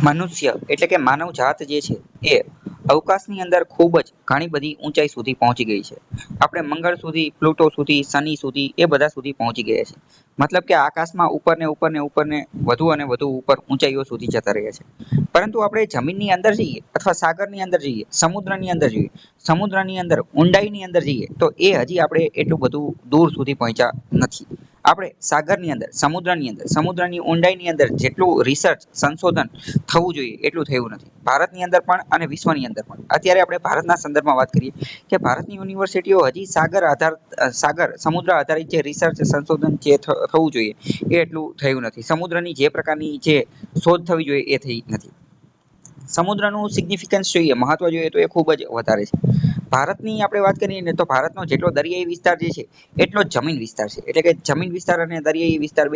મનુષ્ય એટલે કે માનવ જાત જે છે એ અવકાશની અંદર ખૂબ જ ઘણી બધી ઊંચાઈ સુધી પહોંચી ગઈ છે. આપણે મંગળ સુધી, પ્લુટો સુધી, શનિ સુધી એ બધા સુધી પહોંચી ગયા છે. મતલબ કે આકાશમાં ઉપર ને વધુ અને વધુ ઉપર ઊંચાઈઓ સુધી જતા રહ્યા છે. પરંતુ આપણે જમીનની અંદર જઈએ અથવા સાગરની અંદર જઈએ, સમુદ્રની અંદર જઈએ, સમુદ્રની અંદર ઊંડાઈની અંદર જઈએ તો એ હજી આપણે એટલું બધું દૂર સુધી પહોંચ્યા નથી. આપણે સાગરની અંદર, સમુદ્રની ઊંડાઈની અંદર જેટલું રિસર્ચ, સંશોધન થવું જોઈએ એટલું થયું નથી. ભારતની અંદર પણ અને વિશ્વની અંદર પણ. અત્યારે આપણે ભારતના સંદર્ભમાં વાત કરીએ કે ભારતની યુનિવર્સિટીઓ હજી સમુદ્ર આધારિત જે રિસર્ચ, સંશોધન જે થવું જોઈએ એ એટલું થયું નથી. સમુદ્રની જે પ્રકારની જે શોધ થવી જોઈએ એ થઈ નથી. સમુદ્રનું સિગ્નિફિકન્સ જોઈએ, મહત્વ જોઈએ તો એ ખૂબ જ વધારે છે. ભારતની આપણે વાત કરીએ ને તો ભારતનો જેટલો દરિયાઈ વિસ્તાર જે છે એટલો જ જમીન વિસ્તાર છે. એટલે કે જમીન વિસ્તાર અને દરિયાઈ વિસ્તાર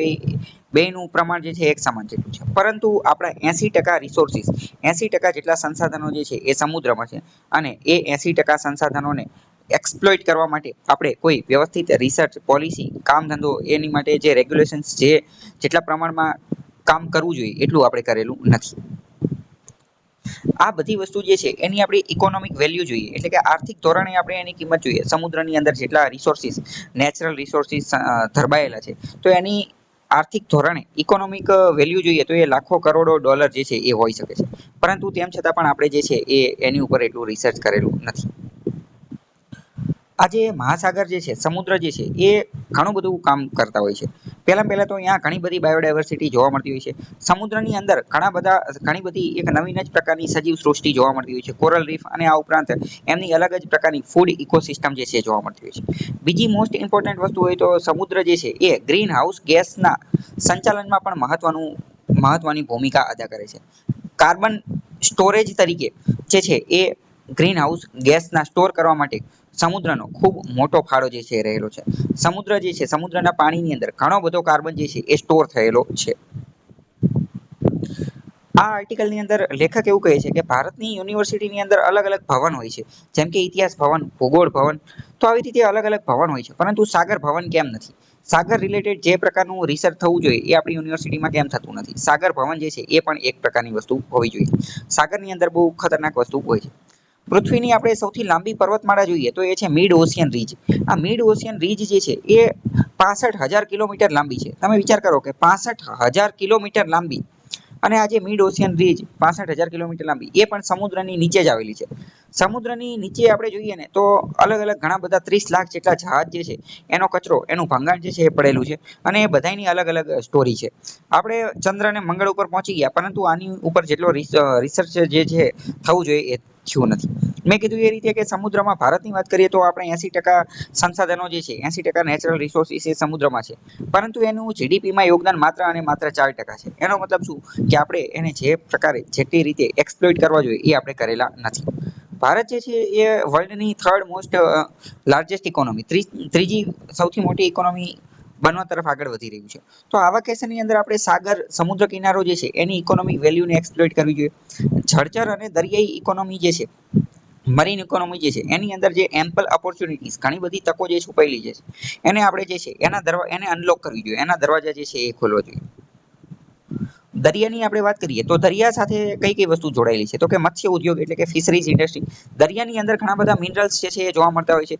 બેયનું પ્રમાણ જે છે એક સમાન જેટલું છે. પરંતુ આપણા 80% રિસોર્સિસ, 80% જેટલા સંસાધનો જે છે એ સમુદ્રમાં છે અને એ 80% સંસાધનોને એક્સપ્લોઇટ કરવા માટે આપણે કોઈ વ્યવસ્થિત રિસર્ચ, પોલિસી, કામ ધંધો એની માટે જે રેગ્યુલેશન્સ જેટલા પ્રમાણમાં કામ કરવું જોઈએ એટલું આપણે કરેલું નથી. આ બધી વસ્તુ જે છે એની આપણે ઇકોનોમિક વેલ્યુ જોઈએ, એટલે કે આર્થિક ધોરણે આપણે એની કિંમત જોઈએ. સમુદ્રની અંદર જેટલા રિસોર્સિસ, નેચરલ રિસોર્સિસ ધરબાયેલા છે તો એની આર્થિક ધોરણે ઇકોનોમિક વેલ્યુ જોઈએ તો એ લાખો કરોડો ડોલર જે છે એ હોઈ શકે છે. પરંતુ તેમ છતાં પણ આપણે જે છે એની ઉપર એટલું રિસર્ચ કરેલું નથી. આ જે મહાસાગર જે છે, સમુદ્ર જે છે એ ઘણું બધું કામ કરતા હોય છે. પહેલા તો અહીંયા ઘણી બધી બાયોડાયવર્સિટી જોવા મળતી હોય છે. સમુદ્રની અંદર ઘણી બધી એક નવીન જ પ્રકારની સજીવ સૃષ્ટિ જોવા મળતી હોય છે. કોરલ રીફ અને આ ઉપરાંત એમની અલગ જ પ્રકારની ફૂડ ઇકોસિસ્ટમ જે છે જોવા મળતી હોય છે. બીજી મોસ્ટ ઇમ્પોર્ટન્ટ વસ્તુ હોય તો સમુદ્ર જે છે એ ગ્રીન હાઉસ ગેસના સંચાલનમાં પણ મહત્વની ભૂમિકા અદા કરે છે. કાર્બન સ્ટોરેજ તરીકે જે છે એ ગ્રીન હાઉસ ગેસના સ્ટોર કરવા માટે સમુદ્રનો ખૂબ મોટો ફાળો જે છે રહેલો છે. સમુદ્ર જે છે, સમુદ્રના પાણીની અંદર ઘણો બધો કાર્બન જે છે એ સ્ટોર થયેલો છે. આ આર્ટિકલની અંદર લેખક એવું કહે છે કે ભારતની યુનિવર્સિટીની અંદર અલગ અલગ ભવન હોય છે, જેમ કે ઇતિહાસ ભવન, ભૂગોળ ભવન, તો આવી રીતે અલગ અલગ ભવન હોય છે. પરંતુ સાગર ભવન કેમ નથી? સાગર રિલેટેડ જે પ્રકારનું રિસર્ચ થવું જોઈએ એ આપણી યુનિવર્સિટીમાં કેમ થતું નથી? સાગર ભવન જે છે એ પણ એક પ્રકારની વસ્તુ હોવી જોઈએ. સાગરની અંદર બહુ ખતરનાક વસ્તુ હોય છે. પૃથ્વીની આપણે સૌથી લાંબી પર્વતમાળા જોઈએ તો એ છે મિડ ઓશિયન રીજ. આ મિડ ઓશિયન રીજ જે છે એ 65,000 કિલોમીટર લાંબી છે. તમે વિચાર કરો કે 65,000 કિલોમીટર લાંબી અને આ જે મિડ ઓશિયન રીજ 65,000 કિલોમીટર લાંબી એ પણ સમુદ્રની નીચે જ આવેલી છે. સમુદ્રની નીચે આપણે જોઈએ ને તો અલગ અલગ ઘણા બધા 30 લાખ જેટલા જહાજ જે છે એનો કચરો, એનું ભંગાણ જે છે એ પડેલું છે અને એ બધાની અલગ અલગ સ્ટોરી છે. આપણે ચંદ્ર અને મંગળ ઉપર પહોંચી ગયા પરંતુ આની ઉપર જેટલો રિસર્ચ જે છે થવું જોઈએ એ થયું નથી. મેં કીધું એ રીતે કે સમુદ્રમાં ભારતની વાત કરીએ તો આપણે 80% સંસાધનો જે છે, 80% નેચરલ રિસોર્સિસ એ સમુદ્રમાં છે. પરંતુ એનું જીડીપીમાં યોગદાન માત્ર અને માત્ર 4% છે. એનો મતલબ શું કે આપણે એને જે પ્રકારે જેટલી રીતે એક્સપ્લોઇટ કરવા જોઈએ એ આપણે કરેલા નથી. ભારત જે છે એ વર્લ્ડની થર્ડ મોસ્ટ લાર્જેસ્ટ ઇકોનોમી, ત્રીજી સૌથી મોટી ઇકોનોમી બનવા તરફ આગળ વધી રહ્યું છે. તો આવા કેસની અંદર આપણે સમુદ્ર કિનારો જે છે એની ઇકોનોમિક વેલ્યુને એક્સપ્લોઇટ કરવી જોઈએ. જળચર અને દરિયાઈ ઇકોનોમી જે છે, મરીન ઇકોનોમી જે છે એની અંદર જે એમ્પલ ઓપોર્ચ્યુનિટીઝ, ઘણી બધી તકો જે છુપાયેલી છે એને આપણે જે છે એને અનલોક કરવી જોઈએ. એના દરવાજા જે છે એ ખોલવા જોઈએ. દરિયાની આપણે વાત કરીએ તો દરિયા સાથે કઈ કઈ વસ્તુ જોડાયેલી છે તો કે મત્સ્ય ઉદ્યોગ એટલે કે ફિશરીઝ ઇન્ડસ્ટ્રી. દરિયાની અંદર ઘણા બધા મિનરલ્સ જે છે એ જોવા મળતા હોય છે.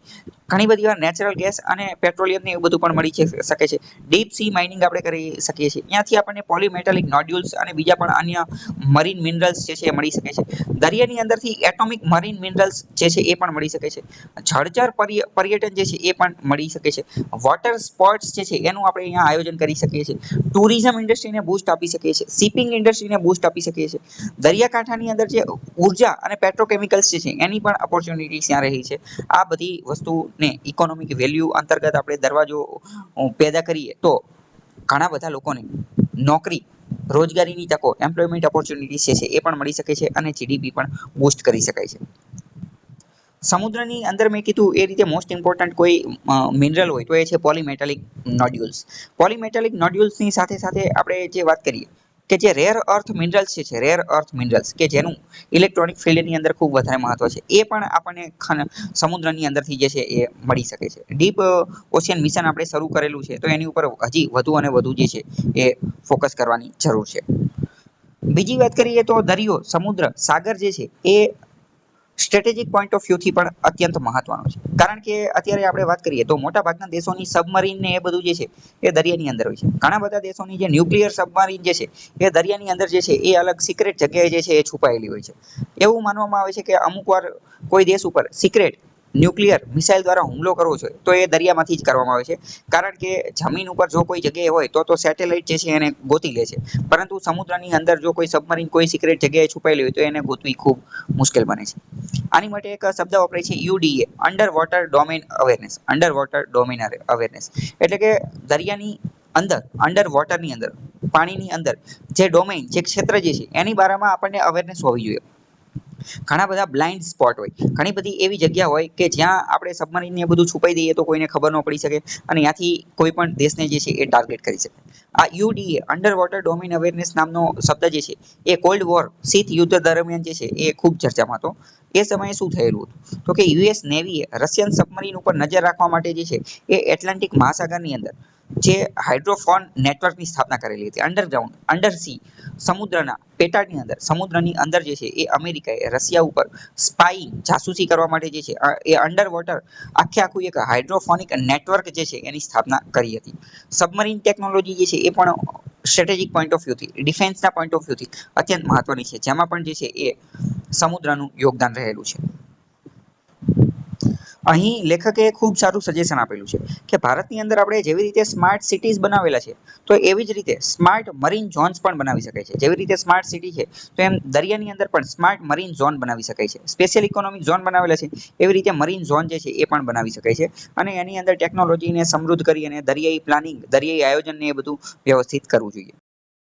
ઘણી બધી વાર નેચરલ ગેસ અને પેટ્રોલિયમ ને એવું બધું પણ મળી શકે છે. ડીપ સી માઇનિંગ આપણે કરી શકીએ છીએ. ત્યાંથી આપણને પોલીમેટાલિક નોડ્યુલ્સ અને બીજા પણ અન્ય મરીન મિનરલ્સ જે છે એ મળી શકે છે. દરિયાની અંદરથી એટોમિક મરીન મિનરલ્સ જે છે એ પણ મળી શકે છે. જળચર પર્યટન જે છે એ પણ મળી શકે છે. વોટર સ્પોર્ટ્સ જે છે એનું આપણે અહીંયા આયોજન કરી શકીએ છીએ. ટુરિઝમ ઇન્ડસ્ટ્રીને બૂસ્ટ આપી શકીએ છીએ. શિપિંગ ઇન્ડસ્ટ્રીને બૂસ્ટ આપી શકીએ છીએ. દરિયાકાંઠાની અંદર જે ઉર્જા અને પેટ્રોકેમિકલ્સ જે છે એની પણ ઓપોર્ચ્યુનિટી ત્યાં રહી છે. આ બધી વસ્તુને ઇકોનોમિક વેલ્યુ અંતર્ગત આપણે દરવાજો પેદા કરીએ તો ઘણા બધા લોકોને નોકરી, રોજગારીની તકો, એમ્પ્લોયમેન્ટ ઓપોર્ચ્યુનિટીઝ છે એ પણ મળી શકે છે અને જીડીપી પણ બૂસ્ટ કરી શકાય છે. સમુદ્રની અંદર મેં કીધું એ રીતે મોસ્ટ ઇમ્પોર્ટન્ટ કોઈ મિનરલ હોય તો એ છે પોલીમેટાલિક નોડ્યુલ્સ. પોલીમેટાલિક નોડ્યુલ્સની સાથે સાથે આપણે જે વાત કરીએ કે જે રેર અર્થ મિનરલ્સ છે, રેર અર્થ મિનરલ્સ કે જેનું ઇલેક્ટ્રોનિક ફિલ્ડની અંદર ખૂબ વધારે મહત્વ છે, એ પણ આપણને સમુદ્રની અંદરથી જે છે એ મળી શકે છે. ડીપ ઓશિયન મિશન આપણે શરૂ કરેલું છે તો એની ઉપર હજી વધુ અને વધુ જે છે એ ફોકસ કરવાની જરૂર છે. બીજી વાત કરીએ તો દરિયો, સમુદ્ર, સાગર જે છે એ સ્ટ્રેટેજિક પોઈન્ટ ઓફ વ્યૂથી પણ અત્યંત મહત્વનો છે. કારણ કે અત્યારે આપણે વાત કરીએ તો મોટાભાગના દેશોની સબમરીન ને એ બધું જે છે એ દરિયાની અંદર હોય છે. ઘણા બધા દેશોની જે ન્યુક્લિયર સબમરીન જે છે એ દરિયાની અંદર જે છે એ અલગ સિક્રેટ જગ્યાએ જે છે એ છુપાયેલી હોય છે. એવું માનવામાં આવે છે કે અમુક વાર કોઈ દેશ ઉપર સિક્રેટ ન્યુક્લિયર મિસાઇલ દ્વારા હુમલો કરવો જોઈએ તો એ દરિયામાંથી જ કરવામાં આવે છે. કારણ કે જમીન ઉપર જો કોઈ જગ્યાએ હોય તો સેટેલાઇટ જે છે એને ગોતી લે છે. પરંતુ સમુદ્રની અંદર જો કોઈ સબમરીન કોઈ સિક્રેટ જગ્યાએ છુપાયેલી હોય તો એને ગોતવી ખૂબ મુશ્કેલ બને છે. આની માટે એક શબ્દ વપરાય છે UDA, under water domain awareness. Under water domain awareness એટલે કે દરિયાની અંદર, અંડર વોટરની અંદર, પાણીની અંદર જે ડોમેન, જે ક્ષેત્ર જે છે એની બારામાં આપણને અવેરનેસ હોવી જોઈએ. ઘણા બધા બ્લાઇન્ડ સ્પોટ હોય, ઘણી બધી એવી જગ્યા હોય કે જ્યાં આપણે સબમરીન ને બધું છુપાઈ દઈએ તો કોઈને ખબર ન પડી શકે અને ત્યાંથી કોઈ પણ દેશને જે છે એ ટાર્ગેટ કરી શકે. આ યુડીએ, અંડર વોટર ડોમેન અવેરનેસ નામનો શબ્દ જે છે એ કોલ્ડ વોર, શીત યુદ્ધ દરમિયાન જે છે એ ખૂબ ચર્ચામાં હતો. એ સમયે શું થયેલું હતું તો કે યુએસ નેવીએ રશિયન સબમરીન ઉપર નજર રાખવા માટે જે છે એ એટલાન્ટિક મહાસાગરની અંદર જે હાઇડ્રોફોન નેટવર્કની સ્થાપના કરેલી હતી. અંડરગ્રાઉન્ડ, અંડર સી, સમુદ્રના પેટાળની અંદર, સમુદ્રની અંદર જે છે એ અમેરિકાએ રશિયા ઉપર સ્પાઇંગ, જાસૂસી કરવા માટે જે છે એ અંડર વોટર આખું એક હાઇડ્રોફોનિક નેટવર્ક જે છે એની સ્થાપના કરી હતી. સબમરીન ટેકનોલોજી જે છે એ પણ સ્ટ્રેટેજિક પોઈન્ટ ઓફ વ્યૂથી, ડિફેન્સના પોઈન્ટ ઓફ વ્યૂથી અત્યંત મહત્વની છે. જેમાં પણ જે છે એ સમુદ્રનું યોગદાન રહેલું છે. અહીં લેખકે ખૂબ સારું સજેશન આપેલું છે કે ભારતની અંદર આપણે જેવી રીતે સ્માર્ટ સિટીઝ બનાવેલા છે તો એવી જ રીતે સ્માર્ટ મરીન ઝોન્સ પણ બનાવી શકાય છે. જેવી રીતે સ્માર્ટ સિટી છે તો એમ દરિયાની અંદર પણ સ્માર્ટ મરીન ઝોન બનાવી શકાય છે. સ્પેશિયલ ઇકોનોમિક ઝોન બનાવેલા છે એવી રીતે મરીન ઝોન જે છે એ પણ બનાવી શકાય છે અને એની અંદર ટેકનોલોજીને સમૃદ્ધ કરી અને દરિયાઈ પ્લાનિંગ, દરિયાઈ આયોજનને એ બધું વ્યવસ્થિત કરવું જોઈએ.